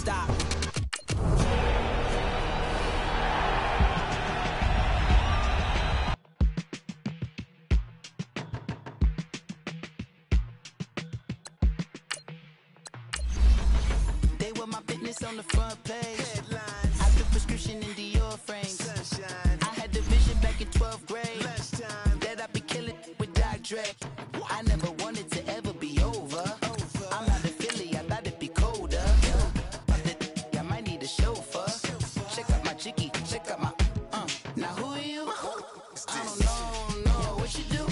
stop. They were my business on the front page. Headlines. I took prescription in Dior frames. Sunshine. I had the vision back in 12th grade. Lunchtime. That I'd be killing with Dr. Dre. I never wanted to ever be over. I'm out of Philly, I thought it'd be colder. I might need a chauffeur. Check out my chicky, check out my now who are you? I don't know what you do.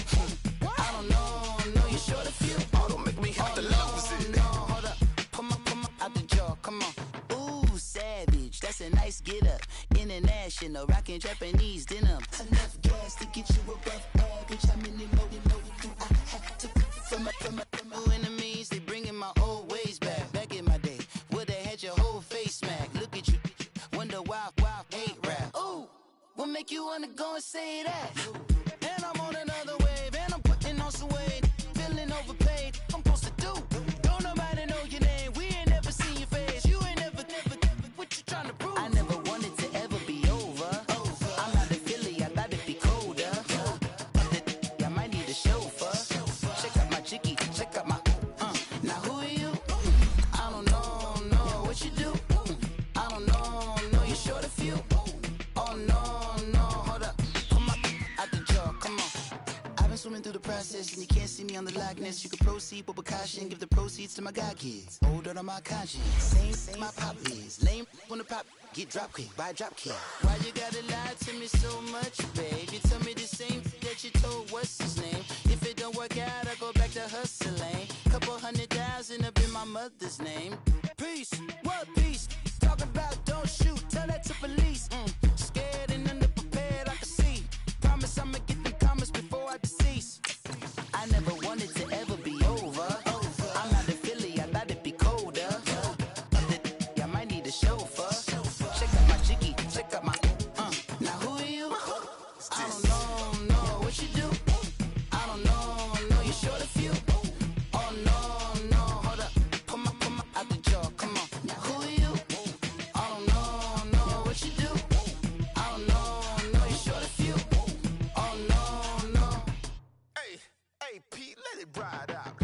I don't know you short a few. Oh, don't make me have to lose it. No, hold up, come on, out the jaw, come on. Ooh, savage, that's a nice get up. International, rockin' Japanese denim. Enough gas to get you above average. How many more do I have to from my enemies? They bringing my old ways back. Back in my day, would've had your whole face smacked. Look at you, wonder why hate rap. Ooh, what make you wanna go and say that? And I'm on another wave, and I'm putting on some weight. Feeling overpaid, I'm supposed to do. Don't nobody know your name, we ain't never seen your face. You ain't never, what you trying to prove? I never wanted to ever be over. I'm out of Philly, I thought it'd be colder. I might need a chauffeur. Check out my chicky, check out my now who are you? I don't know what you do. I don't know you short a few. Oh no, hold up, come on, out the jaw, come on. I've been swimming through the process and you can't see me on the Loch Ness. You can proceed with precaution, give the proceeds to my god kids. Older on my conscience, same my pop is. Lame when the pop get drop quick, buy drop kick. Why you gotta lie to me so much, babe? You tell me the same that you told what's his name. If it don't work out, I go back to hustling. Couple 100,000 up in my mother's name. Peace, what peace? Talk about don't shoot, tell that to police. Scared and underprepared, I can see. Promise I'ma get them comments before I decease. I never wanted to ever be over. I'm out of Philly, I thought it'd be colder. I might need a chauffeur. Check out my chicky, check out my now who are you? I don't know what you do. I don't know you short a few. Oh no, hold up, come on, out the jaw, come on. Now who are you? I don't know what you do. I don't know you short a few. Oh no. Hey, Pete, let it ride out.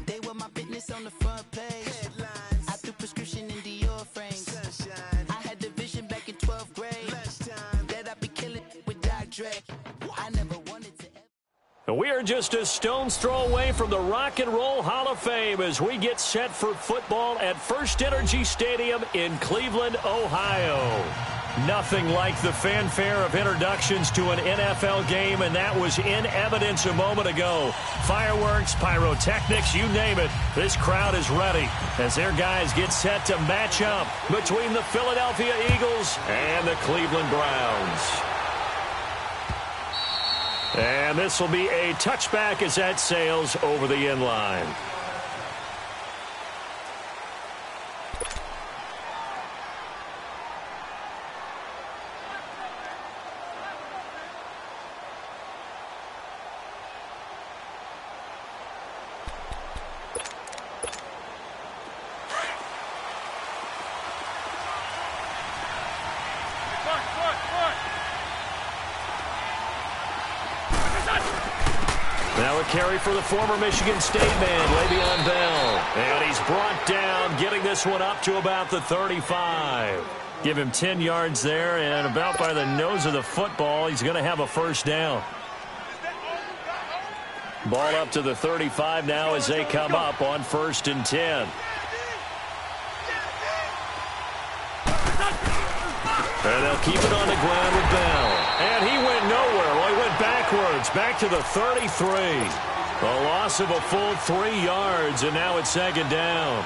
They were my business on the front page. Headlines. I threw prescription in Dior frames. Sunshine. I had the vision back in 12th grade. Lunchtime. That I'd be killing with Dr. Dre. I never wanted to ever. We are just a stone's throw away from the Rock and Roll Hall of Fame as we get set for football at First Energy Stadium in Cleveland, Ohio. Nothing like the fanfare of introductions to an NFL game, and that was in evidence a moment ago. Fireworks, pyrotechnics, you name it. This crowd is ready as their guys get set to match up between the Philadelphia Eagles and the Cleveland Browns. And this will be a touchback as that sails over the end line. Now a carry for the former Michigan State man, Le'Veon Bell. And he's brought down, getting this one up to about the 35. Give him 10 yards there, and about by the nose of the football, he's going to have a first down. Ball up to the 35 now as they come up on 1st and 10. And they'll keep it on the ground with Bell. And he went nowhere. Well, he went backwards, back to the 33. A loss of a full 3 yards, and now it's 2nd down.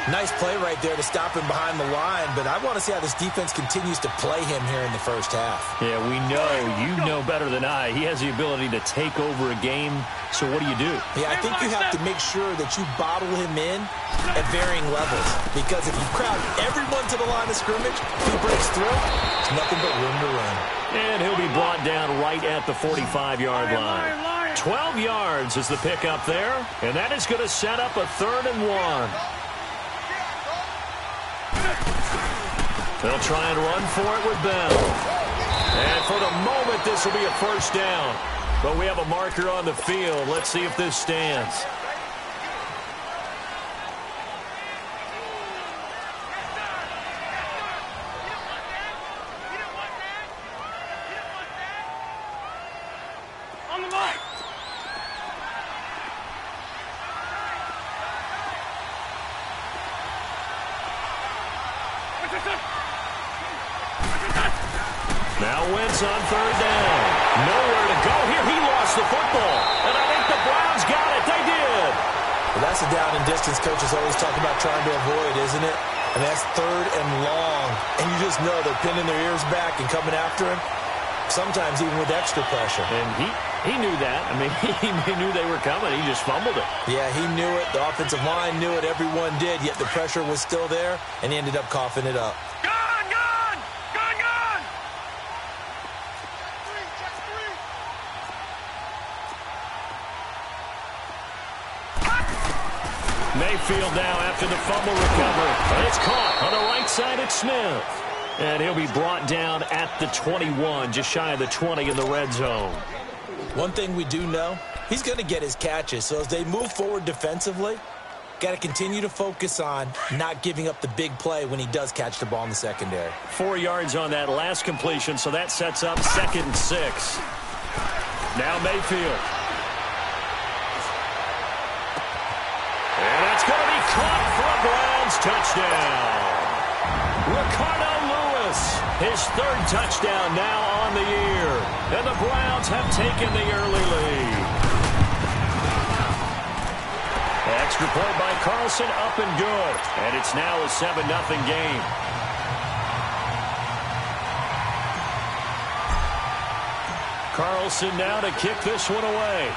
Nice play right there to stop him behind the line, but I want to see how this defense continues to play him here in the first half. Yeah, we know. You know better than I. He has the ability to take over a game, so what do you do? Yeah, I think you have to make sure that you bottle him in at varying levels, because if you crowd everyone to the line of scrimmage, if he breaks through, it's nothing but room to run. And he'll be brought down right at the 45-yard line. 12 yards is the pickup there, and that is going to set up a 3rd and 1. They'll try and run for it with Bell. And for the moment, this will be a first down. But we have a marker on the field. Let's see if this stands. On the mark. Now Wentz on 3rd down. Nowhere to go here. He lost the football. And I think the Browns got it. They did. Well, that's a down and distance coaches always talk about trying to avoid, isn't it? And that's 3rd and long. And you just know they're pinning their ears back and coming after him. Sometimes even with extra pressure. And he knew that. I mean, he knew they were coming. He just fumbled it. Yeah, he knew it. The offensive line knew it. Everyone did. Yet the pressure was still there, and he ended up coughing it up. Mayfield now after the fumble recovery. It's caught on the right side at Smith. And he'll be brought down at the 21, just shy of the 20 in the red zone. One thing we do know, he's going to get his catches. So as they move forward defensively, got to continue to focus on not giving up the big play when he does catch the ball in the secondary. 4 yards on that last completion, so that sets up 2nd and 6. Now Mayfield. And that's going to be caught for a Browns touchdown. Ricardo Lewis, his 3rd touchdown now on the year. And the Browns have taken the early lead. Extra point by Carlson, up and good. And it's now a 7-0 game. Carlson now to kick this one away.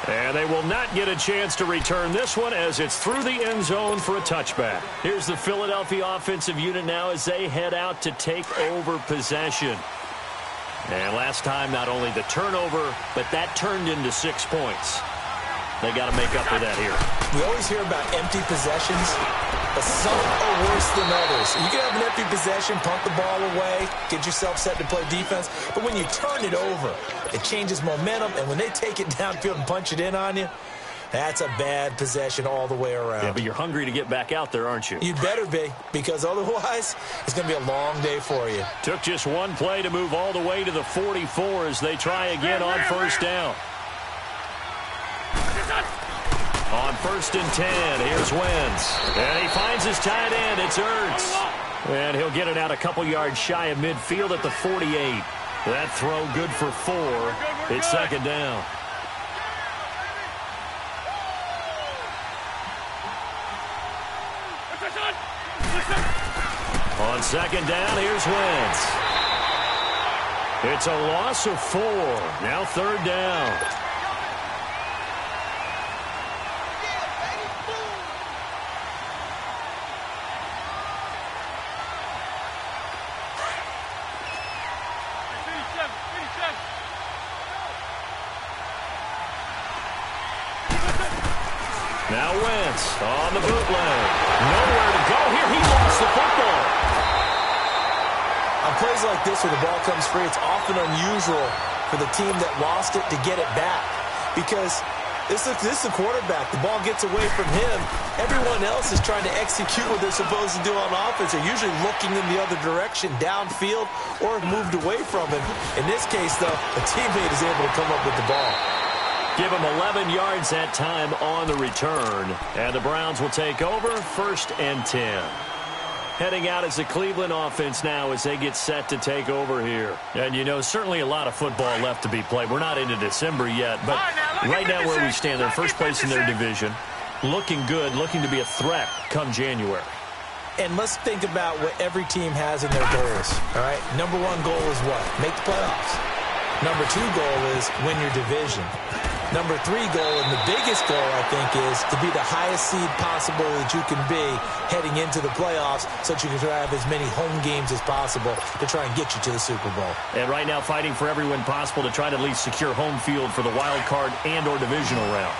And they will not get a chance to return this one as it's through the end zone for a touchback. Here's the Philadelphia offensive unit now as they head out to take over possession. And last time, not only the turnover, but that turned into 6 points. They got to make up for that here. We always hear about empty possessions, but some are worse than others. You can have an empty possession, pump the ball away, get yourself set to play defense, but when you turn it over, it changes momentum, and when they take it downfield and punch it in on you, that's a bad possession all the way around. Yeah, but you're hungry to get back out there, aren't you? You better be, because otherwise, it's going to be a long day for you. Took just one play to move all the way to the 44 as they try again on 1st down. On 1st and 10, here's Wentz. And he finds his tight end. It's Ertz. And he'll get it out a couple yards shy of midfield at the 48. That throw good for 4. It's 2nd down. On 2nd down, here's Wentz. It's a loss of 4. Now 3rd down. Now Wentz on the bootleg. Nowhere to go here. He lost the football. On plays like this where the ball comes free, it's often unusual for the team that lost it to get it back. Because this is the quarterback. The ball gets away from him. Everyone else is trying to execute what they're supposed to do on offense. They're usually looking in the other direction, downfield, or have moved away from him. In this case, though, a teammate is able to come up with the ball. Give him 11 yards that time on the return. And the Browns will take over 1st and 10. Heading out as the Cleveland offense now as they get set to take over here. And, you know, certainly a lot of football left to be played. We're not into December yet, but Right now where we stand, they're first place in their division. Looking good, looking to be a threat come January. And let's think about what every team has in their goals, all right? Number one goal is what? Make the playoffs. Number two goal is win your division. Number three goal, and the biggest goal, I think, is to be the highest seed possible that you can be heading into the playoffs so that you can have as many home games as possible to try and get you to the Super Bowl. And right now fighting for every win possible to try to at least secure home field for the wild card and or divisional round.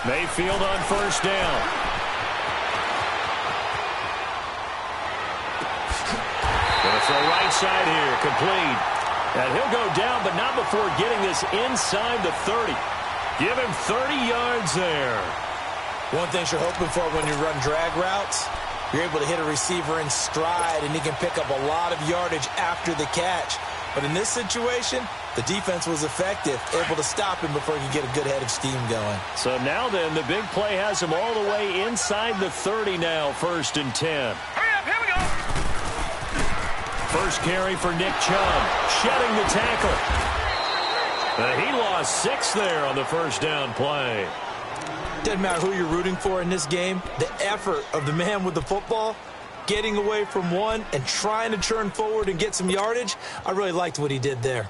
Mayfield on first down. Going to throw right side here, complete. And he'll go down, but not before getting this inside the 30. Give him 30 yards there. One thing you're hoping for when you run drag routes, you're able to hit a receiver in stride, and he can pick up a lot of yardage after the catch. But in this situation, the defense was effective, able to stop him before he could get a good head of steam going. So now then, the big play has him all the way inside the 30 now, 1st and 10. Hurry up, here we go. First carry for Nick Chubb, shedding the tackle. He lost 6 there on the first down play. Doesn't matter who you're rooting for in this game, the effort of the man with the football, getting away from one and trying to turn forward and get some yardage, I really liked what he did there.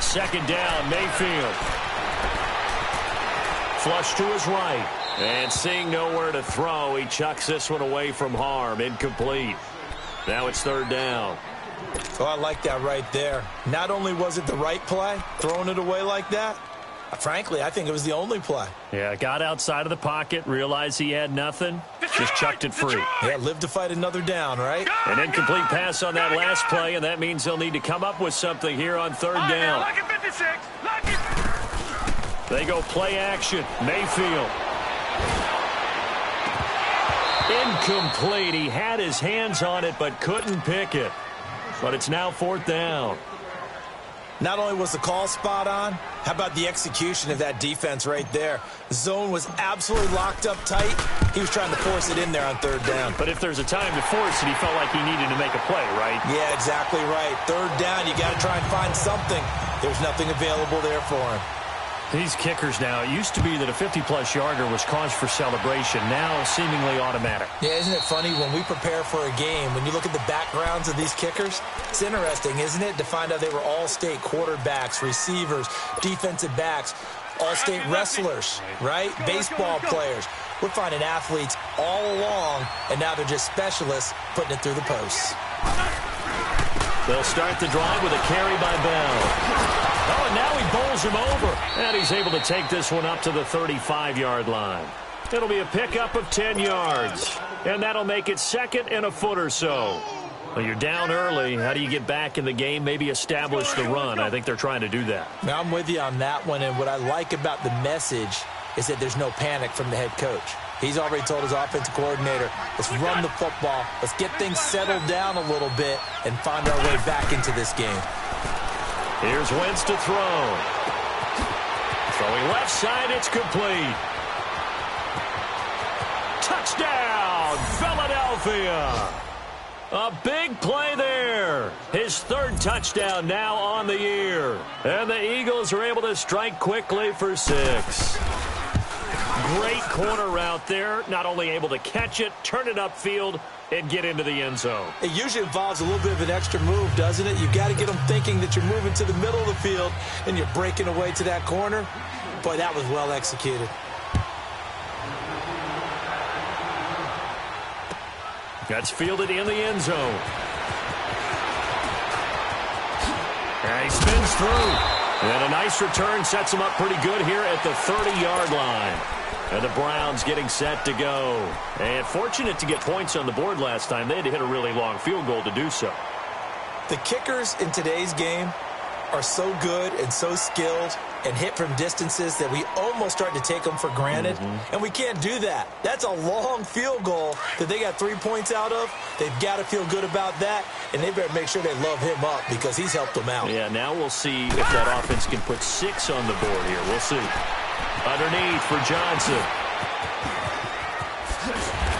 Second down, Mayfield. Flush to his right. And seeing nowhere to throw, he chucks this one away from harm. Incomplete. Now it's 3rd down. Oh, I like that right there. Not only was it the right play, throwing it away like that, frankly, I think it was the only play. Yeah, got outside of the pocket, realized he had nothing, just chucked it free. Yeah, live to fight another down, right? An incomplete pass on that last play, and that means they'll need to come up with something here on 3rd down. They go play action. Mayfield. Incomplete. He had his hands on it, but couldn't pick it. But it's now 4th down. Not only was the call spot on, how about the execution of that defense right there? The zone was absolutely locked up tight. He was trying to force it in there on 3rd down. But if there's a time to force it, he felt like he needed to make a play, right? Yeah, exactly right. 3rd down, you got to try and find something. There's nothing available there for him. These kickers now, it used to be that a 50-plus yarder was cause for celebration, now seemingly automatic. Yeah, isn't it funny when we prepare for a game, when you look at the backgrounds of these kickers, it's interesting, isn't it, to find out they were all-state quarterbacks, receivers, defensive backs, all-state wrestlers, right? Baseball players. We're finding athletes all along, and now they're just specialists putting it through the posts. They'll start the drive with a carry by Bell. Oh, and now he bowls him over. And he's able to take this one up to the 35-yard line. It'll be a pickup of 10 yards. And that'll make it 2nd and a foot or so. Well, you're down early. How do you get back in the game? Maybe establish the run. I think they're trying to do that. Now, I'm with you on that one. And what I like about the message is that there's no panic from the head coach. He's already told his offensive coordinator, let's run the football. Let's get things settled down a little bit and find our way back into this game. Here's Wentz to throw. Throwing left side, it's complete. Touchdown, Philadelphia. A big play there. His 3rd touchdown now on the year. And the Eagles are able to strike quickly for 6. Great corner route there. Not only able to catch it, turn it upfield, and get into the end zone. It usually involves a little bit of an extra move, doesn't it? You've got to get them thinking that you're moving to the middle of the field and you're breaking away to that corner. Boy, that was well executed. That's fielded in the end zone. And he spins through. And a nice return sets him up pretty good here at the 30-yard line. And the Browns getting set to go. And fortunate to get points on the board last time. They had to hit a really long field goal to do so. The kickers in today's game are so good and so skilled and hit from distances that we almost start to take them for granted. And we can't do that. That's a long field goal that they got 3 points out of. They've got to feel good about that, and they better make sure they love him up because he's helped them out. Yeah, now we'll see if that offense can put 6 on the board here. We'll see. Underneath for Johnson.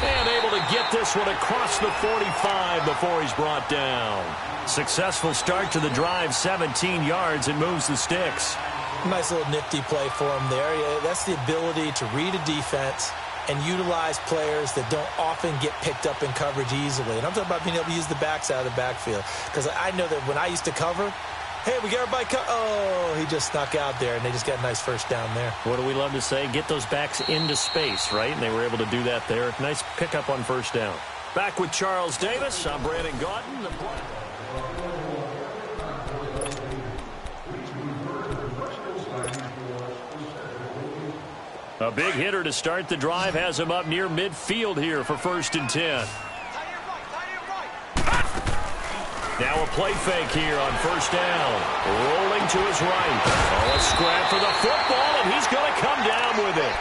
And able to get this one across the 45 before he's brought down. Successful start to the drive, 17 yards, and moves the sticks. Nice little nifty play for him there. Yeah, that's the ability to read a defense and utilize players that don't often get picked up in coverage easily. And I'm talking about being able to use the backs out of the backfield. Because I know that when I used to cover, hey, we got everybody oh, he just snuck out there, and they just got a nice first down there. What do we love to say? Get those backs into space, right? And they were able to do that there. Nice pickup on first down. Back with Charles Davis. I'm Brandon Gaudin. A big hitter to start the drive has him up near midfield here for 1st and 10. Now a play fake here on first down. Rolling to his right. Oh, a scrap for the football, and he's going to come down with it.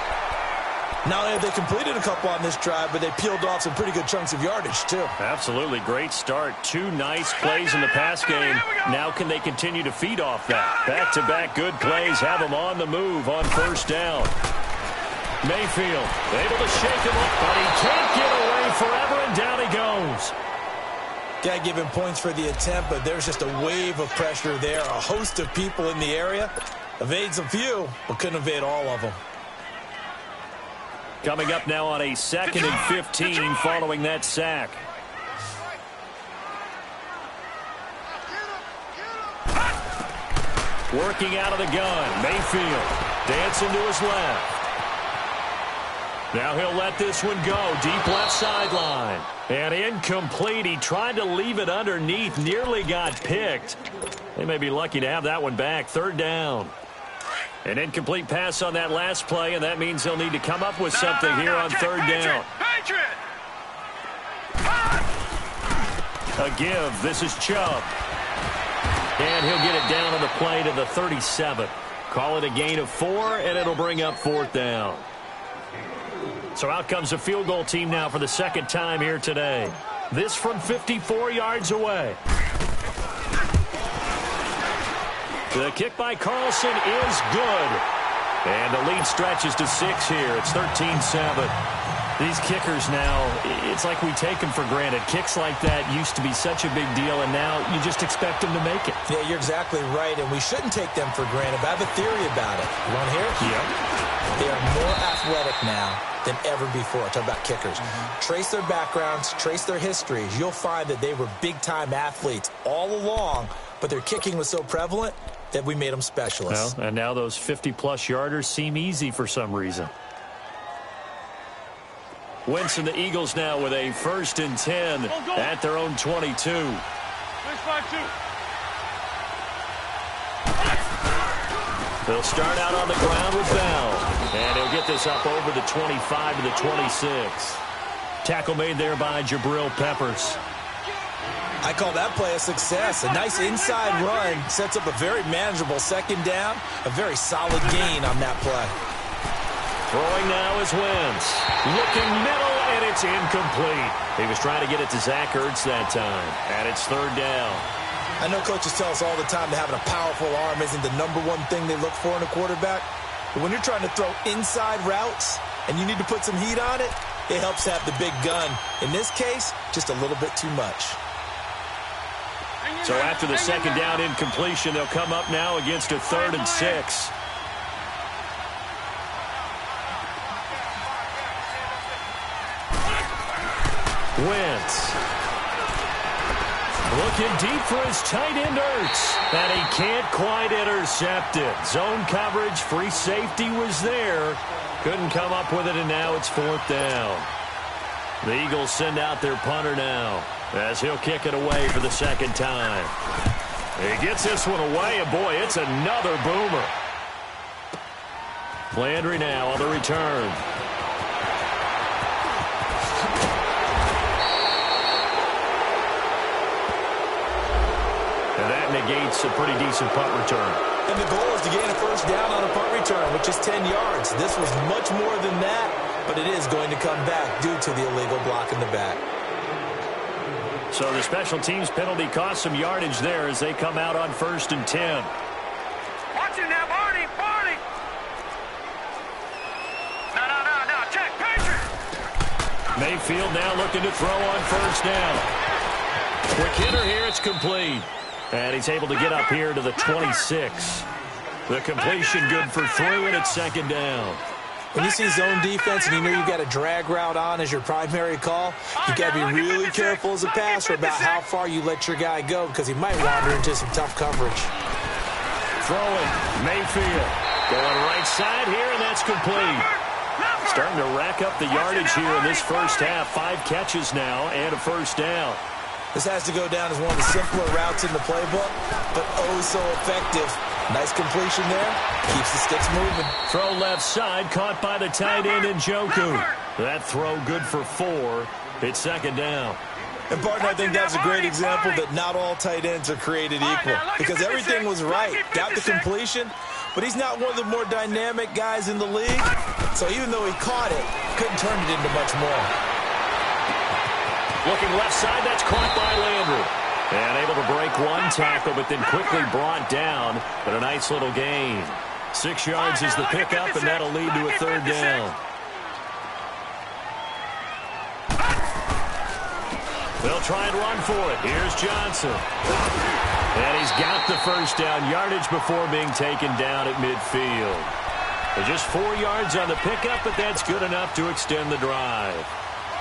Not only have they completed a couple on this drive, but they peeled off some pretty good chunks of yardage, too. Absolutely. Great start. 2 nice plays in the pass game. Now can they continue to feed off that? Back-to-back good plays have them on the move on first down. Mayfield able to shake him up, but he can't get away forever, and down he goes. Got to give him points for the attempt, but there's just a wave of pressure there. A host of people in the area. Evades a few, but couldn't evade all of them. Coming up now on a 2nd and 15 following that sack. Working out of the gun. Mayfield dancing to his left. Now he'll let this one go. Deep left sideline. And incomplete. He tried to leave it underneath. Nearly got picked. They may be lucky to have that one back. 3rd down. An incomplete pass on that last play, and that means he'll need to come up with something here on 3rd down. A give. This is Chubb. And he'll get it down on the play to the 37. Call it a gain of 4, and it'll bring up 4th down. So out comes a field goal team now for the 2nd time here today. This from 54 yards away. The kick by Carlson is good. And the lead stretches to 6 here. It's 13-7. These kickers now, it's like we take them for granted. Kicks like that used to be such a big deal, and now you just expect them to make it. Yeah, you're exactly right, and we shouldn't take them for granted. But I have a theory about it. You want to hear it? Yeah. They are more athletic now than ever before. Talk about kickers. Trace their backgrounds, trace their histories. You'll find that they were big-time athletes all along, but their kicking was so prevalent that we made them specialists. Well, and now those 50-plus yarders seem easy for some reason. Wentz and the Eagles now with a 1st and 10 at their own 22. They'll start out on the ground with Bell. And he'll get this up over the 25 to the 26. Tackle made there by Jabril Peppers. I call that play a success. A nice inside run sets up a very manageable 2nd down. A very solid gain on that play. Throwing now is Wentz. Looking middle, and it's incomplete. He was trying to get it to Zach Ertz that time. And it's 3rd down. I know coaches tell us all the time that having a powerful arm isn't the #1 thing they look for in a quarterback. But when you're trying to throw inside routes and you need to put some heat on it, it helps have the big gun. In this case, just a little bit too much. So after the 2nd down incompletion, they'll come up now against a 3rd and 6. Wentz. Looking deep for his tight end Ertz. And he can't quite intercept it. Zone coverage, free safety was there. Couldn't come up with it, and now it's 4th down. The Eagles send out their punter now as he'll kick it away for the 2nd time. He gets this one away, and boy, it's another boomer. Landry now on the return. And that negates a pretty decent punt return. And the goal is to gain a 1st down on a punt return, which is 10 yards. This was much more than that, but it is going to come back due to the illegal block in the back. So the special teams penalty cost some yardage there as they come out on 1st and 10. Watch it now, Barney! Mayfield now looking to throw on first down. Quick hitter here, it's complete. And he's able to get up here to the 26. The completion good for 3, and it's second down. When you see zone defense and you know you've got a drag route on as your primary call, you've got to be really careful as a passer about how far you let your guy go because he might wander into some tough coverage. Throwing, Mayfield. Going right side here, and that's complete. Starting to rack up the yardage here in this first half. 5 catches now and a first down. This has to go down as one of the simpler routes in the playbook, but oh so effective. Nice completion there. Keeps the sticks moving. Throw left side, caught by the tight end Njoku. That throw good for 4. It's second down. And, partner, I think that's a great example that not all tight ends are created equal because everything was right. Got the completion, but he's not one of the more dynamic guys in the league. So even though he caught it, couldn't turn it into much more. Looking left side, that's caught by Landry. And able to break one tackle, but then quickly brought down. But a nice little gain. 6 yards is the pickup, and that'll lead to a third down. They'll try and run for it. Here's Johnson. And he's got the first down yardage before being taken down at midfield. Just 4 yards on the pickup, but that's good enough to extend the drive.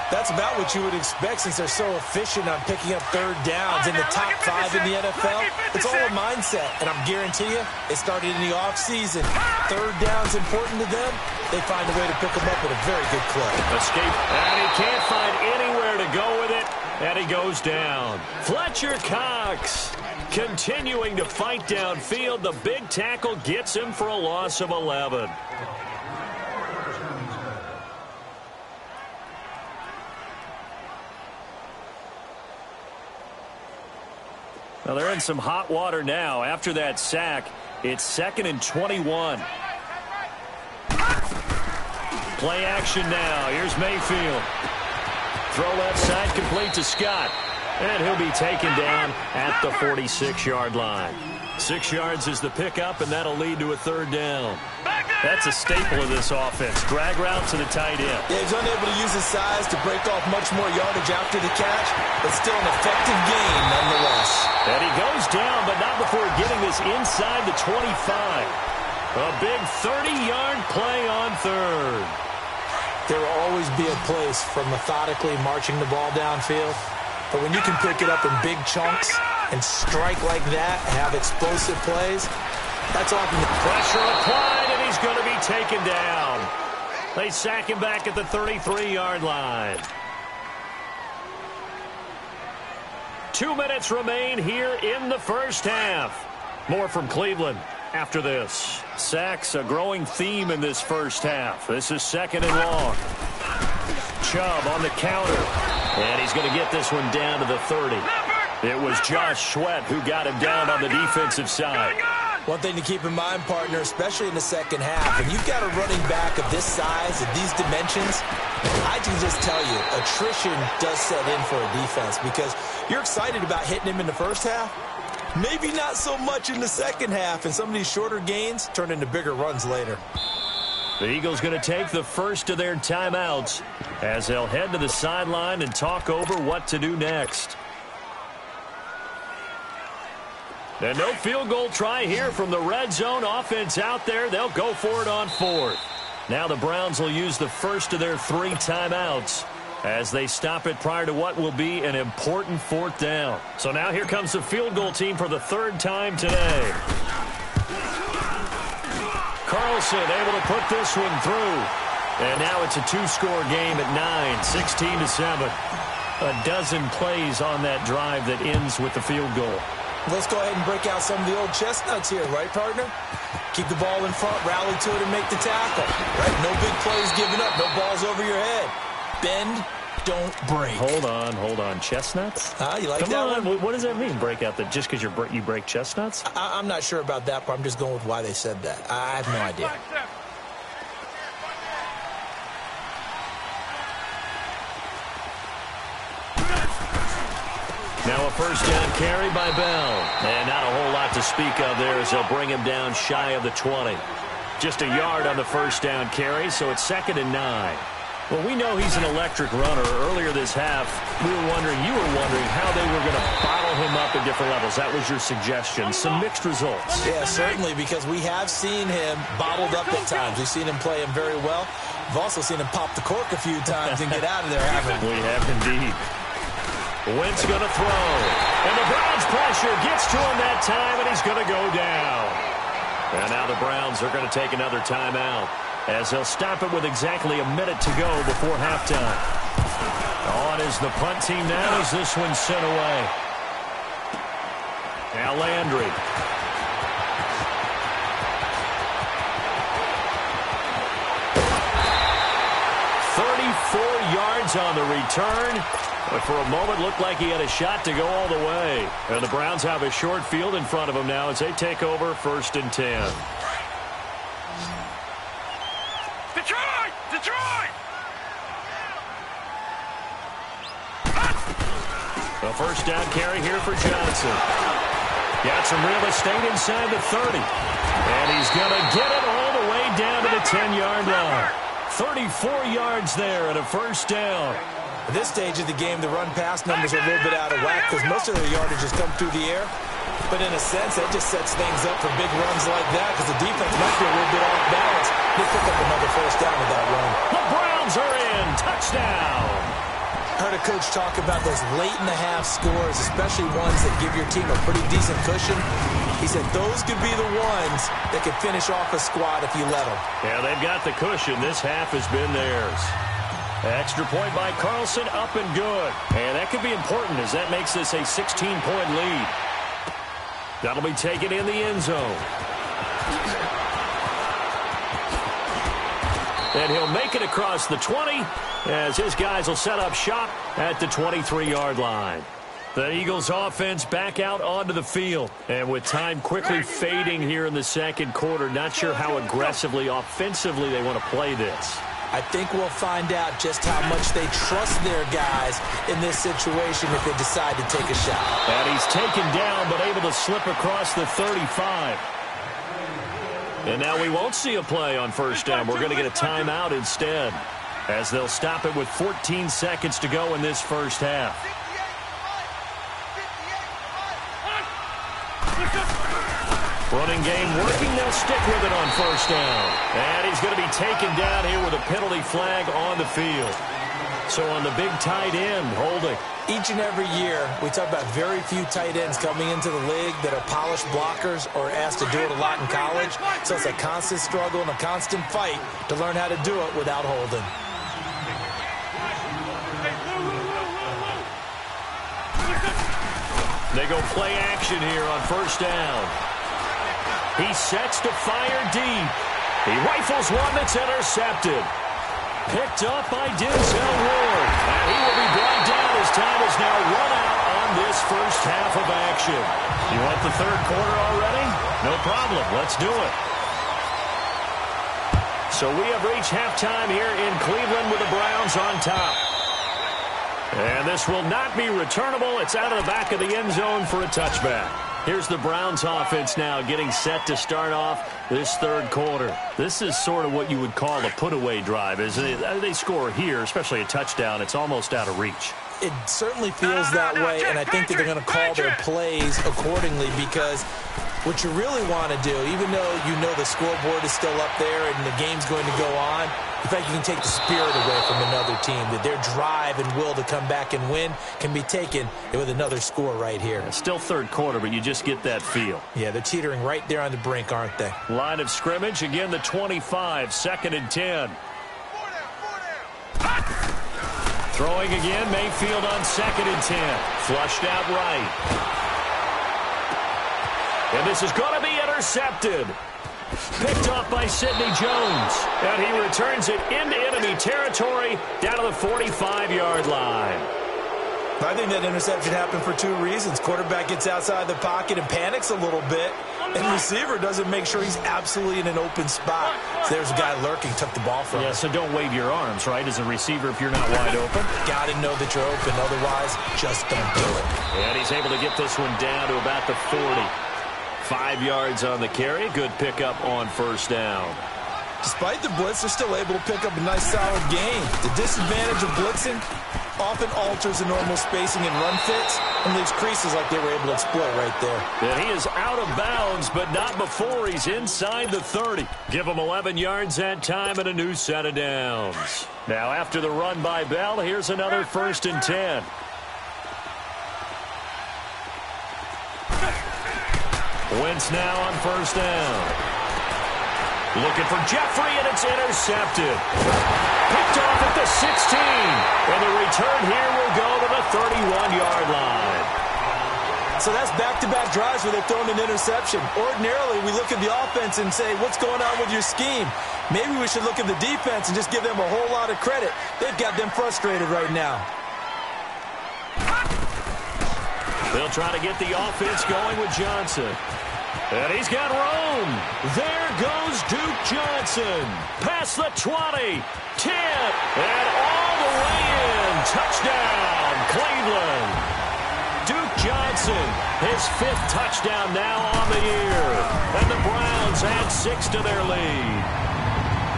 That's about what you would expect since they're so efficient on picking up third downs in the top 5 in the NFL. It's all a mindset, and I'm guarantee you it started in the offseason. Third down's important to them. They find a way to pick them up at a very good clip. Escape, and he can't find anywhere to go with it, and he goes down. Fletcher Cox continuing to fight downfield. The big tackle gets him for a loss of 11. Well, they're in some hot water now. After that sack, it's 2nd and 21. Play action now. Here's Mayfield. Throw left side, complete to Scott. And he'll be taken down at the 46-yard line. 6 yards is the pickup, and that'll lead to a third down. That's a staple of this offense. Drag route to the tight end. Yeah, he's unable to use his size to break off much more yardage after the catch, but still an effective gain nonetheless. And he goes down, but not before getting this inside the 25. A big 30-yard play on third. There will always be a place for methodically marching the ball downfield, but when you can pick it up in big chunks and strike like that, have explosive plays, that's often the pressure applied, and he's going to be taken down. They sack him back at the 33-yard line. 2 minutes remain here in the first half. More from Cleveland after this. Sacks a growing theme in this first half. This is 2nd and long. Chubb on the counter. And he's going to get this one down to the 30. It was Josh Sweat who got him down on the defensive side. One thing to keep in mind, partner, especially in the second half, when you've got a running back of this size and these dimensions, I can just tell you, attrition does set in for a defense because you're excited about hitting him in the first half. Maybe not so much in the second half, and some of these shorter gains turn into bigger runs later. The Eagles going to take the first of their timeouts as they'll head to the sideline and talk over what to do next. And no field goal try here from the red zone offense out there. They'll go for it on 4th. Now the Browns will use the first of their 3 timeouts as they stop it prior to what will be an important 4th down. So now here comes the field goal team for the 3rd time today. Carlson able to put this one through. And now it's a 2-score game at 9, 16-7. A dozen plays on that drive that ends with the field goal. Let's go ahead and break out some of the old chestnuts here, right, partner? Keep the ball in front, rally to it, and make the tackle. Right? No big plays given up, no balls over your head. Bend, don't break. Hold on. Chestnuts? You like Come that on. one? What does that mean, break out? That just because you break chestnuts? I'm not sure about that, but I'm just going with why they said that. I have no idea. Now a first down carry by Bell. And not a whole lot to speak of there as they'll bring him down shy of the 20. Just a yard on the first down carry, so it's 2nd and 9. Well, we know he's an electric runner. Earlier this half, you were wondering how they were going to bottle him up at different levels. That was your suggestion. Some mixed results. Yeah, certainly, because we have seen him bottled up at times. We've seen him play him very well. We've also seen him pop the cork a few times and get out of there, haven't we? We have indeed. Wentz going to throw. And the Browns pressure gets to him that time, and he's going to go down. And now the Browns are going to take another timeout, as they'll stop it with exactly a minute to go before halftime. On is the punt team now as this one's sent away. Now Landry. Yards on the return, but for a moment looked like he had a shot to go all the way. And the Browns have a short field in front of them now as they take over 1st and 10. Detroit! Detroit! A first down carry here for Johnson. Got some real estate inside the 30. And he's going to get it all the way down to the 10-yard line. 34 yards there and a first down. At this stage of the game, the run-pass numbers are a little bit out of whack because most of their yardage has come through the air. But in a sense, that just sets things up for big runs like that because the defense might be a little bit off balance. They pick up another first down with that run. The Browns are in. Touchdown. I heard a coach talk about those late-in-the-half scores, especially ones that give your team a pretty decent cushion. He said those could be the ones that could finish off a squad if you let them. Yeah, they've got the cushion. This half has been theirs. Extra point by Carlson, up and good. And that could be important as that makes this a 16-point lead. That'll be taken in the end zone. And he'll make it across the 20 as his guys will set up shop at the 23-yard line. The Eagles offense back out onto the field. And with time quickly fading here in the second quarter, not sure how aggressively, offensively they want to play this. I think we'll find out just how much they trust their guys in this situation if they decide to take a shot. And he's taken down but able to slip across the 35. And now we won't see a play on first down. We're going to get a timeout instead as they'll stop it with 14 seconds to go in this first half. Running game working. They'll stick with it on first down. And he's going to be taken down here with a penalty flag on the field. So on the big tight end, holding. Each and every year, we talk about very few tight ends coming into the league that are polished blockers or asked to do it a lot in college. So it's a constant struggle and a constant fight to learn how to do it without holding. They go play action here on first down. He sets to fire deep. He rifles one that's intercepted. Picked up by Denzel Ward. And he will be brought down as time is now run out on this first half of action. You want the third quarter already? No problem. Let's do it. So we have reached halftime here in Cleveland with the Browns on top. And this will not be returnable. It's out of the back of the end zone for a touchback. Here's the Browns offense now getting set to start off this third quarter. This is sort of what you would call a put-away drive. As they score here, especially a touchdown, it's almost out of reach. It certainly feels that way, and I think that they're going to call their plays accordingly because what you really want to do, even though you know the scoreboard is still up there and the game's going to go on, in fact, you can take the spirit away from another team, that their drive and will to come back and win can be taken with another score right here. It's still third quarter, but you just get that feel. Yeah, they're teetering right there on the brink, aren't they? Line of scrimmage, again the 25, 2nd and 10. Throwing again, Mayfield on 2nd and 10. Flushed out right. And this is going to be intercepted. Picked off by Sidney Jones. And he returns it into enemy territory down to the 45-yard line. I think that interception happened for two reasons. Quarterback gets outside the pocket and panics a little bit. And the receiver doesn't make sure he's absolutely in an open spot. So there's a guy lurking, took the ball from him. Yeah, so don't wave your arms, right, as a receiver if you're not wide open. Got to know that you're open. Otherwise, just don't do it. And he's able to get this one down to about the 40. 5 yards on the carry. Good pickup on first down. Despite the blitz, they're still able to pick up a nice, solid gain. The disadvantage of blitzing often alters the normal spacing and run fits and leaves creases like they were able to exploit right there. And he is out of bounds, but not before he's inside the 30. Give him 11 yards that time and a new set of downs. Now, after the run by Bell, here's another 1st and 10. Wentz now on 1st down. Looking for Jeffrey, and it's intercepted. Picked off at the 16. And the return here will go to the 31-yard line. So that's back-to-back drives where they've thrown an interception. Ordinarily, we look at the offense and say, what's going on with your scheme? Maybe we should look at the defense and just give them a whole lot of credit. They've got them frustrated right now. They'll try to get the offense going with Johnson. And he's got room. There goes Duke Johnson. Past the 20, 10, and all the way in. Touchdown, Cleveland. Duke Johnson, his 5th touchdown now on the year. And the Browns add 6 to their lead.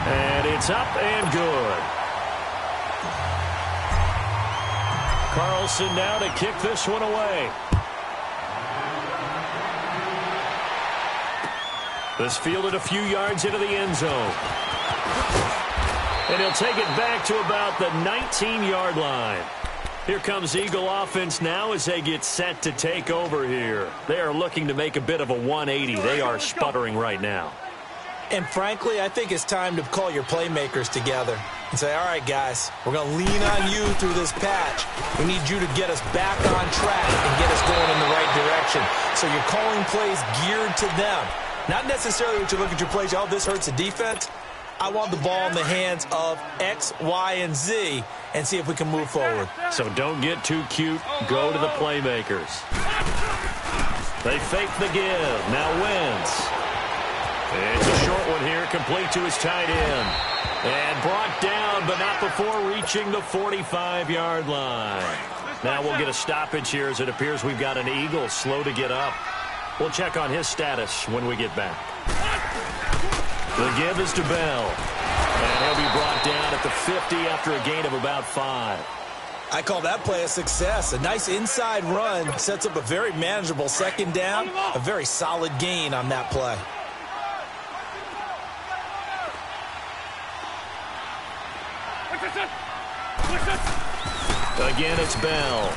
And it's up and good. Carlson now to kick this one away. This fielded a few yards into the end zone. And he'll take it back to about the 19-yard line. Here comes Eagle offense now as they get set to take over here. They are looking to make a bit of a 180. They are sputtering right now. And frankly, I think it's time to call your playmakers together and say, all right, guys, we're going to lean on you through this patch. We need you to get us back on track and get us going in the right direction. So you're calling plays geared to them. Not necessarily what you look at your plays, oh, this hurts the defense. I want the ball in the hands of X, Y, and Z and see if we can move forward. So don't get too cute. Go to the playmakers. They fake the give. Now Wentz. It's a short one here, complete to his tight end. And brought down, but not before reaching the 45-yard line. Now we'll get a stoppage here as it appears we've got an Eagle slow to get up. We'll check on his status when we get back. The give is to Bell. And he'll be brought down at the 50 after a gain of about 5. I call that play a success. A nice inside run sets up a very manageable 2nd down. A very solid gain on that play. Again, it's Bell.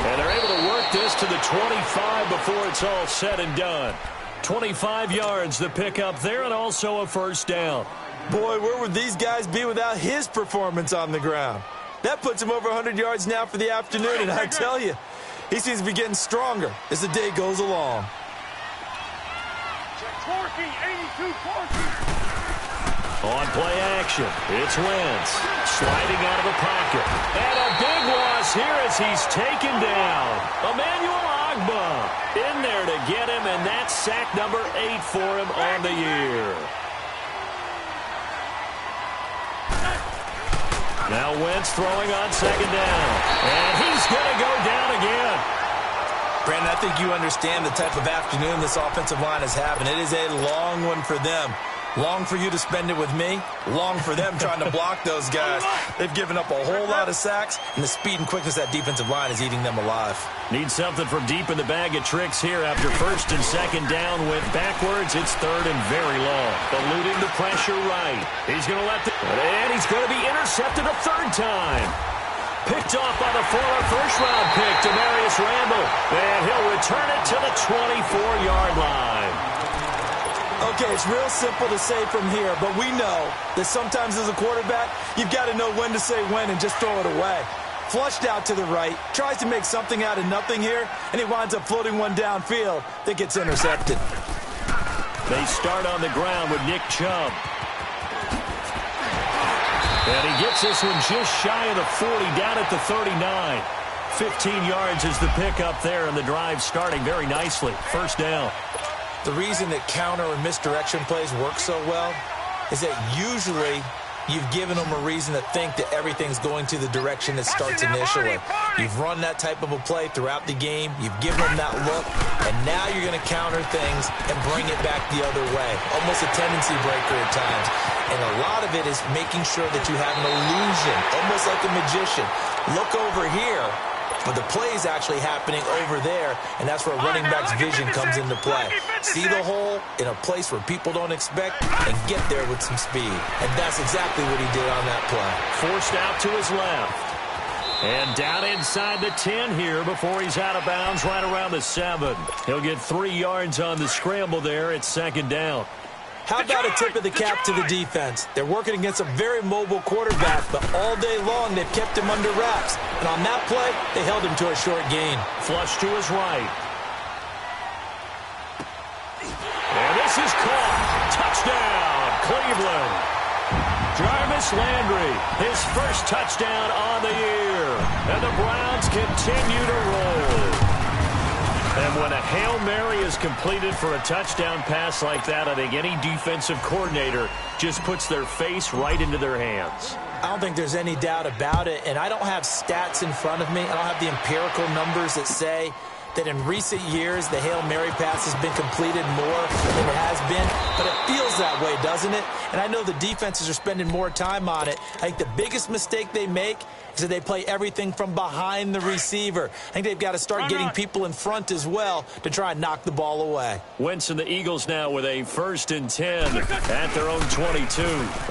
And they're able to work this to the 25 before it's all said and done. 25 yards the pickup there, and also a 1st down. Boy, where would these guys be without his performance on the ground? That puts him over 100 yards now for the afternoon, and I tell you, he seems to be getting stronger as the day goes along. On play action, it's Wentz sliding out of the pocket. And a big loss here as he's taken down. Emmanuel Ogbah in there to get him, and that's sack number 8 for him on the year. Now Wentz throwing on 2nd down. And he's going to go down again. Brandon, I think you understand the type of afternoon this offensive line is having. It is a long one for them. Long for you to spend it with me. Long for them trying to block those guys. They've given up a whole lot of sacks, and the speed and quickness of that defensive line is eating them alive. Need something from deep in the bag of tricks here after 1st and 2nd down. Went backwards. It's 3rd and very long. Eluding the pressure right. He's going to let and he's going to be intercepted a 3rd time. Picked off by the former 1st-round pick, Demarius Randall. And he'll return it to the 24-yard line. Okay, it's real simple to say from here, but we know that sometimes as a quarterback, you've got to know when to say when and just throw it away. Flushed out to the right, tries to make something out of nothing here, and he winds up floating one downfield that gets intercepted. They start on the ground with Nick Chubb. And he gets this one just shy of the 40, down at the 39. 15 yards is the pickup there, and the drive starting very nicely. 1st down. The reason that counter and misdirection plays work so well is that usually you've given them a reason to think that everything's going to the direction it starts initially. You've run that type of a play throughout the game. You've given them that look, and now you're going to counter things and bring it back the other way. Almost a tendency breaker at times. And a lot of it is making sure that you have an illusion, almost like a magician. Look over here, but the play is actually happening over there, and that's where running back's vision comes into play. See the hole in a place where people don't expect and get there with some speed. And that's exactly what he did on that play. Forced out to his left. And down inside the 10 here before he's out of bounds right around the 7. He'll get 3 yards on the scramble there. It's second down. How about a tip of the cap to the defense? They're working against a very mobile quarterback, but all day long they've kept him under wraps. And on that play, they held him to a short gain. Flush to his right. And this is caught. Touchdown, Cleveland. Jarvis Landry, his first touchdown on the year. And the Browns continue to roll. And when a Hail Mary is completed for a touchdown pass like that, I think any defensive coordinator just puts their face right into their hands. I don't think there's any doubt about it, and I don't have stats in front of me. I don't have the empirical numbers that say that in recent years the Hail Mary pass has been completed more than it has been, but it feels that way, doesn't it? And I know the defenses are spending more time on it. I think the biggest mistake they make is that they play everything from behind the receiver. I think they've got to start getting people in front as well to try and knock the ball away. Wentz and the Eagles now with a 1st and 10 at their own 22.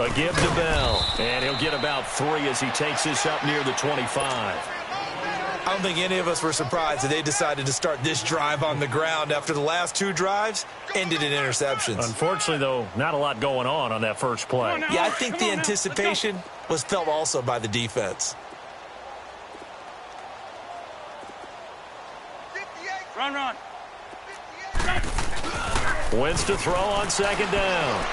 A give to Bell, and he'll get about 3 as he takes this up near the 25. I don't think any of us were surprised that they decided to start this drive on the ground after the last 2 drives ended in interceptions. Unfortunately, though, not a lot going on that first play. Yeah, I think the anticipation was felt also by the defense. Run. Wentz to throw on second down.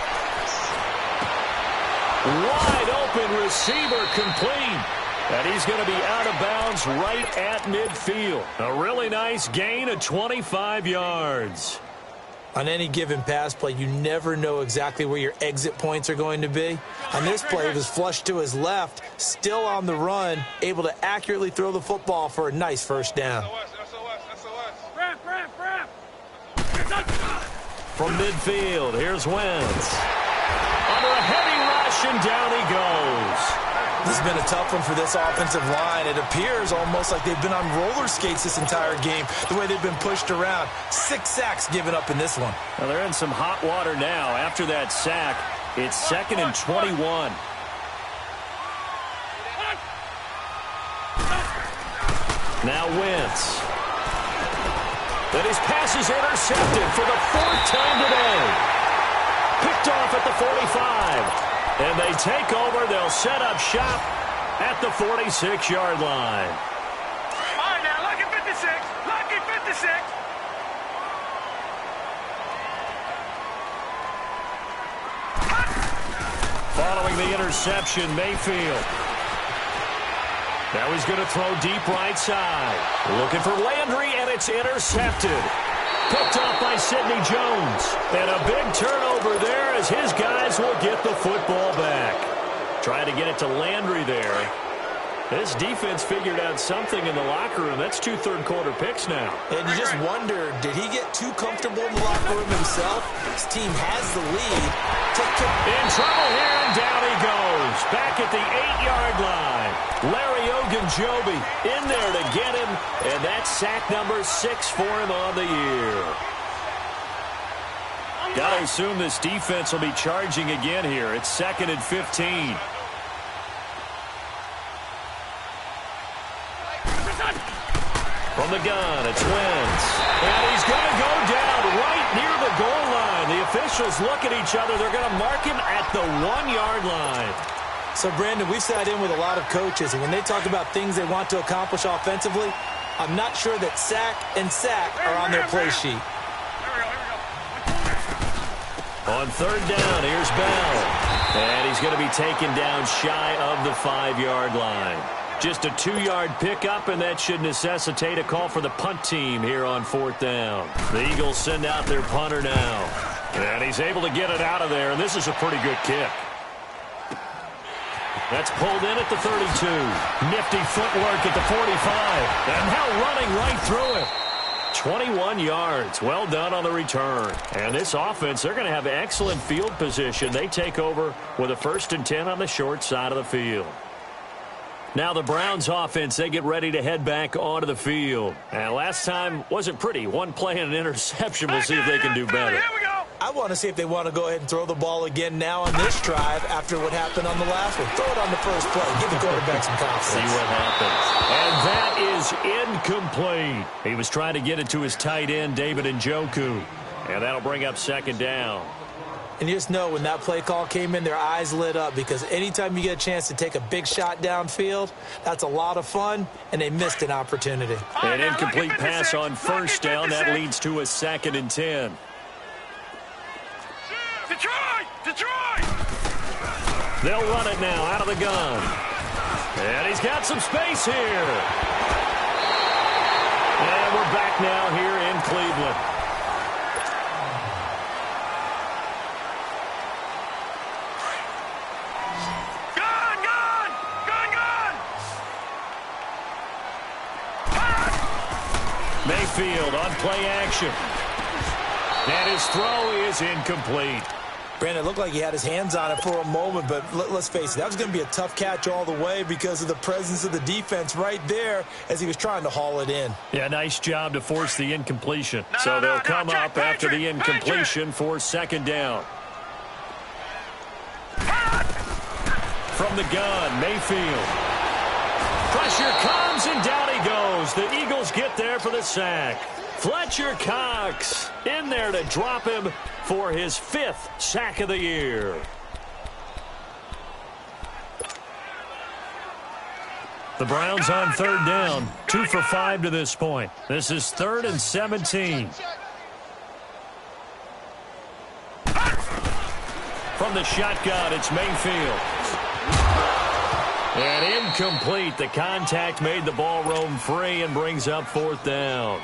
Wide open receiver complete. And he's going to be out of bounds right at midfield. A really nice gain of 25 yards. On any given pass play, you never know exactly where your exit points are going to be. On this play, it was flushed to his left, still on the run, able to accurately throw the football for a nice first down. From midfield, here's Wentz. Under a heavy rush, and down he goes. This has been a tough one for this offensive line. It appears almost like they've been on roller skates this entire game, the way they've been pushed around. 6 sacks given up in this one. Well, they're in some hot water now. After that sack, it's 2nd and 21. Now Wentz. But his pass is intercepted for the 4th time today. Picked off at the 45. And they take over. They'll set up shop at the 46-yard line. All right, now, lucky 56. Lucky 56. Following the interception, Mayfield. Now he's going to throw deep right side. Looking for Landry, and it's intercepted. Picked off by Sidney Jones. And a big turnover there as his guys will get the football back. Trying to get it to Landry there. This defense figured out something in the locker room. That's 2 third-quarter picks now. And you just wonder, did he get too comfortable in the locker room himself? His team has the lead. In trouble here, and down he goes. Back at the 8-yard line. Larry Ogunjobi in there to get him. And that's sack number 6 for him on the year. Got to assume this defense will be charging again here. It's 2nd and 15. From the gun, it's Wentz. And he's going to go down right near the goal line. The officials look at each other. They're going to mark him at the 1-yard line. So, Brandon, we've sat in with a lot of coaches, and when they talk about things they want to accomplish offensively, I'm not sure that sack and sack are on their play sheet. On 3rd down, here's Bell. And he's going to be taken down shy of the 5-yard line. Just a 2-yard pickup, and that should necessitate a call for the punt team here on 4th down. The Eagles send out their punter now. And he's able to get it out of there, and this is a pretty good kick. That's pulled in at the 32. Nifty footwork at the 45. And now running right through it. 21 yards. Well done on the return. And this offense, they're going to have excellent field position. They take over with a 1st and 10 on the short side of the field. Now the Browns offense, they get ready to head back onto the field. And last time wasn't pretty. One play and an interception. We'll see if they can do better. Here we go. I want to see if they want to go ahead and throw the ball again now on this drive after what happened on the last one. Throw it on the first play. Give the quarterback some confidence. See what happens. And that is incomplete. He was trying to get it to his tight end, David Njoku. And that'll bring up 2nd down. And you just know when that play call came in, their eyes lit up because anytime you get a chance to take a big shot downfield, that's a lot of fun, and they missed an opportunity. An incomplete pass on 1st down. That leads to a 2nd and 10. Detroit! They'll run it now out of the gun. And he's got some space here. And we're back now here in Cleveland. Mayfield on play action. And his throw is incomplete. Brandon, it looked like he had his hands on it for a moment, but let's face it, that was going to be a tough catch all the way because of the presence of the defense right there as he was trying to haul it in. Yeah, nice job to force the incompletion. So they'll come up after the incompletion for 2nd down. From the gun, Mayfield. Pressure comes, and down he goes. The Eagles get there for the sack. Fletcher Cox in there to drop him for his 5th sack of the year. The Browns on 3rd down, 2 for 5 to this point. This is 3rd and 17. From the shotgun, it's Mayfield. And incomplete. The contact made the ball roam free and brings up 4th down.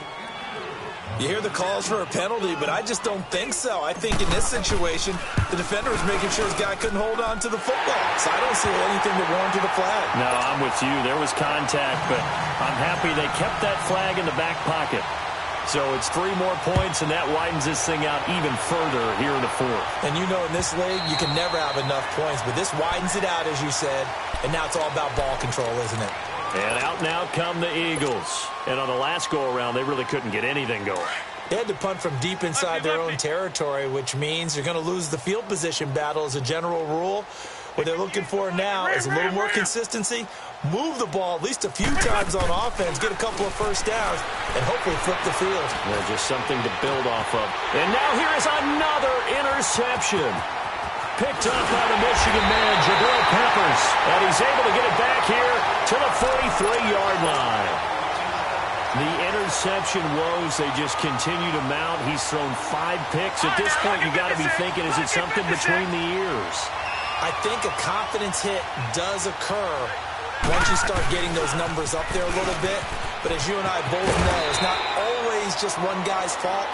You hear the calls for a penalty, but I just don't think so. I think in this situation, the defender was making sure his guy couldn't hold on to the football. So I don't see anything that warranted a flag. No, I'm with you. There was contact, but I'm happy they kept that flag in the back pocket. So it's 3 more points, and that widens this thing out even further here in the 4th. And you know in this league, you can never have enough points, but this widens it out, as you said, and now it's all about ball control, isn't it? And out now come the Eagles. And on the last go-around, they really couldn't get anything going. They had to punt from deep inside their own territory, which means you're going to lose the field position battle as a general rule. What they're looking for now is a little more consistency, move the ball at least a few times on offense, get a couple of 1st downs, and hopefully flip the field. Yeah, just something to build off of. And now here is another interception. Picked up by the Michigan man, Jabril Peppers. And he's able to get it back here to the 43-yard line. The interception woes, they just continue to mount. He's thrown 5 picks. At this point, you got to be thinking, is it something between the ears? I think a confidence hit does occur once you start getting those numbers up there a little bit. But as you and I both know, it's not always just one guy's fault.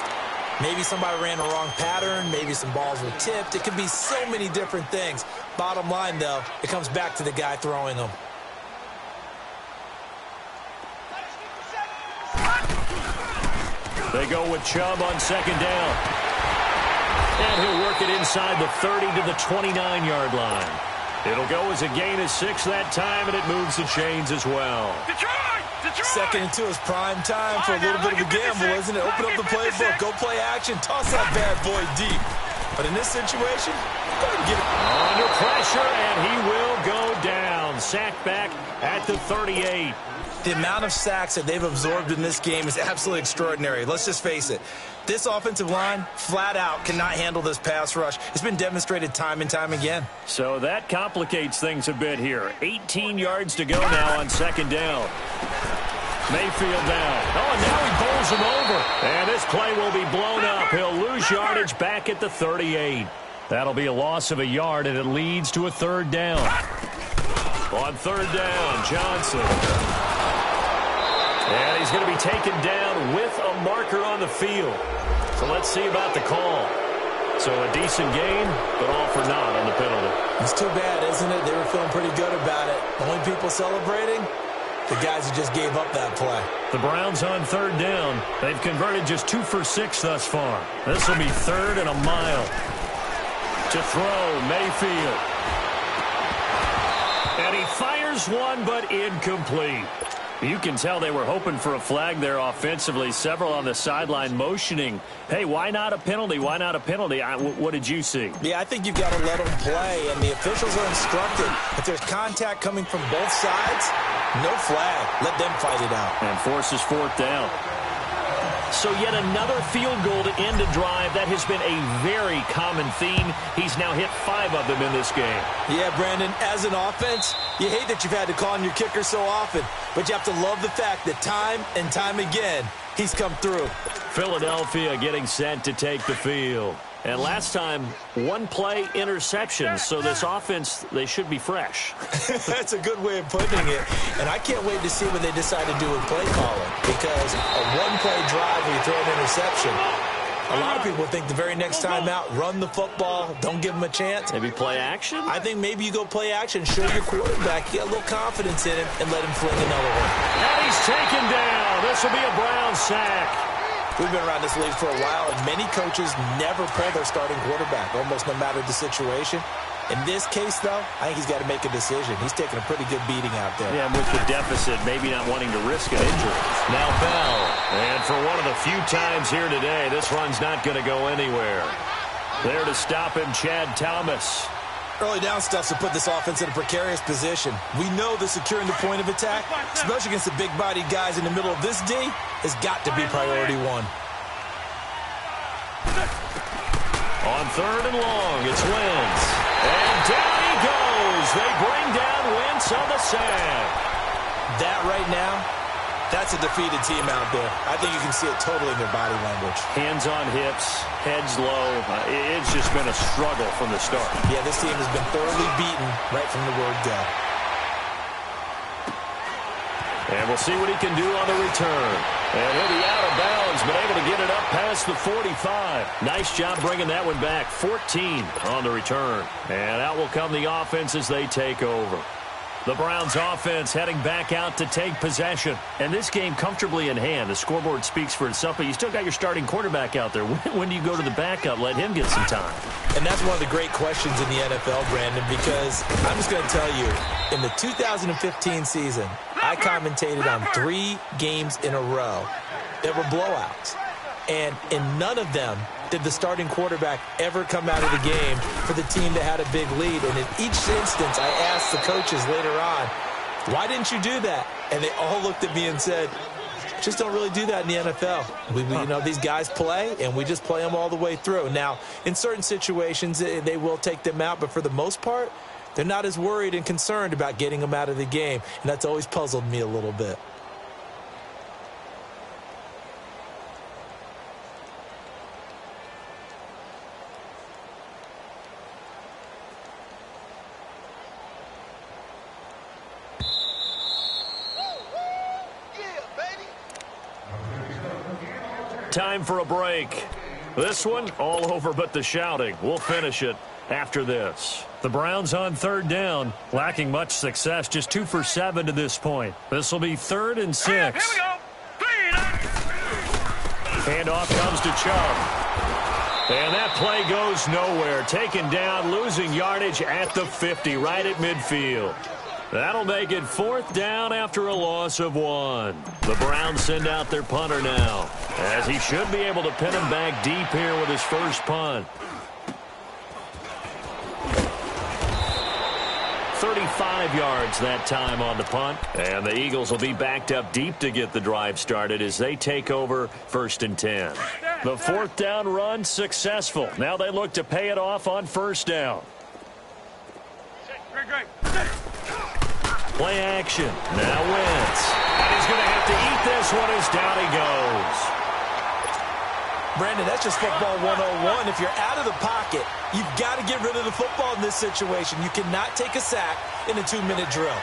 Maybe somebody ran a wrong pattern. Maybe some balls were tipped. It could be so many different things. Bottom line, though, it comes back to the guy throwing them. They go with Chubb on 2nd down. And he'll work it inside the 30 to the 29-yard line. It'll go as a gain of 6 that time, and it moves the chains as well. Detroit! 2nd and 2 is prime time for a little bit of a gamble, isn't it? Open up the playbook, go play action, toss that bad boy deep. But in this situation, go ahead and get it. Under pressure, and he will go down. Sacked back at the 38. The amount of sacks that they've absorbed in this game is absolutely extraordinary. Let's just face it. This offensive line, flat out, cannot handle this pass rush. It's been demonstrated time and time again. So that complicates things a bit here. 18 yards to go now on 2nd down. Mayfield down. Oh, and now he bowls him over. And this play will be blown up. He'll lose yardage back at the 38. That'll be a loss of a yard, and it leads to a 3rd down. On 3rd down, Johnson. And he's going to be taken down with a marker on the field. So let's see about the call. So a decent game, but all for naught on the penalty. It's too bad, isn't it? They were feeling pretty good about it. Only people celebrating, the guys who just gave up that play. The Browns on third down. They've converted just 2 for 6 thus far. This will be 3rd and a mile. To throw, Mayfield. And he fires one, but incomplete. You can tell they were hoping for a flag there offensively. Several on the sideline motioning, hey, why not a penalty? Why not a penalty? What did you see? Yeah, I think you've got to let them play, and the officials are instructed. If there's contact coming from both sides, no flag. Let them fight it out. And forces 4th down. So yet another field goal to end a drive. That has been a very common theme. He's now hit 5 of them in this game. Yeah, Brandon, as an offense, you hate that you've had to call on your kicker so often, but you have to love the fact that time and time again, he's come through. Philadelphia getting set to take the field. And last time, 1-play interception, so this offense, they should be fresh. That's a good way of putting it. And I can't wait to see what they decide to do with play calling, because a 1-play drive where you throw an interception, a lot of people think the very next time out, run the football, don't give them a chance. Maybe play action? I think maybe you go play action, show your quarterback, get a little confidence in him, and let him fling another one. And he's taken down. This will be a Brown sack. We've been around this league for a while, and many coaches never pull their starting quarterback, almost no matter the situation. In this case, though, I think he's got to make a decision. He's taking a pretty good beating out there. Yeah, and with the deficit, maybe not wanting to risk an injury. Now Bell, and for one of the few times here today, this run's not going to go anywhere. There to stop him, Chad Thomas. Early down stuff to put this offense in a precarious position. We know that securing the point of attack, especially against the big-bodied guys in the middle of this D, has got to be priority 1. On 3rd and long, it's Wentz. And down he goes. They bring down Wentz on the sack. That right now, that's a defeated team out there. I think you can see it totally in their body language. Hands on hips, heads low. It's just been a struggle from the start. Yeah, this team has been thoroughly beaten right from the word go. And we'll see what he can do on the return. And he'll be out of bounds, but able to get it up past the 45. Nice job bringing that one back. 14 on the return. And out will come the offense as they take over. The Browns offense heading back out to take possession. And this game comfortably in hand. The scoreboard speaks for itself, but you still got your starting quarterback out there. When do you go to the backup? Let him get some time. And that's one of the great questions in the NFL, Brandon, because I'm just going to tell you, in the 2015 season, I commentated on 3 games in a row that were blowouts. And in none of them did the starting quarterback ever come out of the game for the team that had a big lead. And in each instance, I asked the coaches later on, why didn't you do that? And they all looked at me and said, just don't really do that in the NFL. You know, these guys play, and we just play them all the way through. Now, in certain situations, they will take them out, but for the most part, they're not as worried and concerned about getting them out of the game. And that's always puzzled me a little bit. Time for a break. This one, all over but the shouting. We'll finish it after this. The Browns on 3rd down, lacking much success, just 2 for 7 to this point. This will be 3rd and 6. Here we go. Handoff comes to Chubb. And that play goes nowhere. Taken down, losing yardage at the 50, right at midfield. That'll make it 4th down after a loss of 1. The Browns send out their punter now, as he should be able to pin him back deep here with his first punt. 35 yards that time on the punt. And the Eagles will be backed up deep to get the drive started as they take over 1st and 10. The 4th down run successful. Now they look to pay it off on 1st down. Great. Play action. Now Wentz. And he's going to have to eat this one as down he goes. Brandon, that's just football 101. If you're out of the pocket, you've got to get rid of the football in this situation. You cannot take a sack in a 2-minute drill.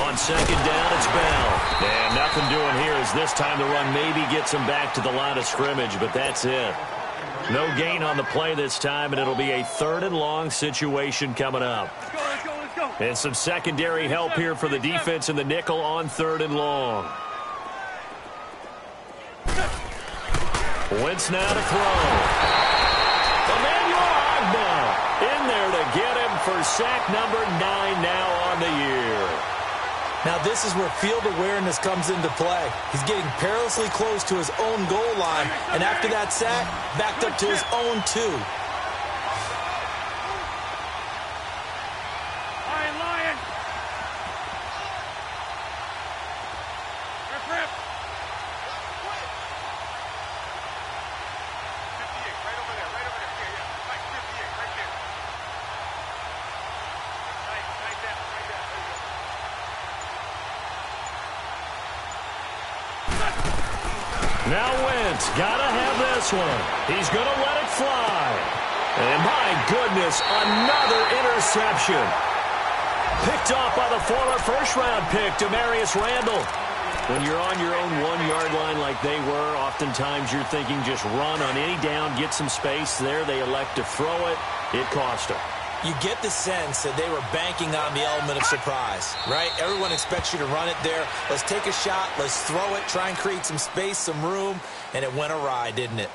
On 2nd down, it's Bell. And nothing doing here as this time the run maybe gets him back to the line of scrimmage, but that's it. No gain on the play this time, and it'll be a 3rd and long situation coming up. Let's go. And some secondary help here for the defense in the nickel on 3rd and long. Wentz now to throw. Emmanuel Ogbah in there to get him for sack number 9 now on the year. Now this is where field awareness comes into play. He's getting perilously close to his own goal line, and after that sack, backed up to his own 2. Lion. Rip. 58, right over there. Yeah. Mike, 58, right there. Right there. Now Wentz, gotta have this one. He's gonna let it fly. And my goodness, another interception. Picked off by the former first-round pick, Demarius Randall. When you're on your own 1-yard line like they were, oftentimes you're thinking just run on any down, get some space. There they elect to throw it. It cost them. You get the sense that they were banking on the element of surprise, right? Everyone expects you to run it there. Let's take a shot. Let's throw it. Try and create some space, some room. And it went awry, didn't it?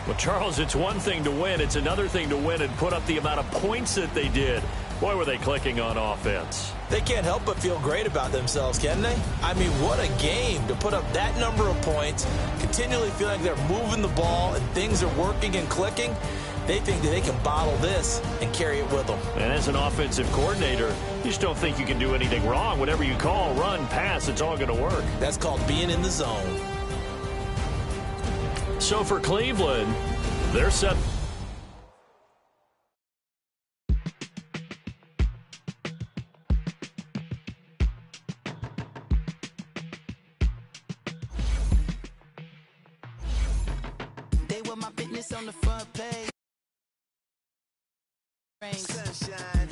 Well, Charles, it's one thing to win. It's another thing to win and put up the amount of points that they did. Boy, were they clicking on offense. They can't help but feel great about themselves, can they? I mean, what a game to put up that number of points, continually feeling like they're moving the ball and things are working and clicking. They think that they can bottle this and carry it with them. And as an offensive coordinator, you just don't think you can do anything wrong. Whatever you call, run, pass, it's all going to work. That's called being in the zone. So for Cleveland, they're set. They were my business on the front page. Sunshine.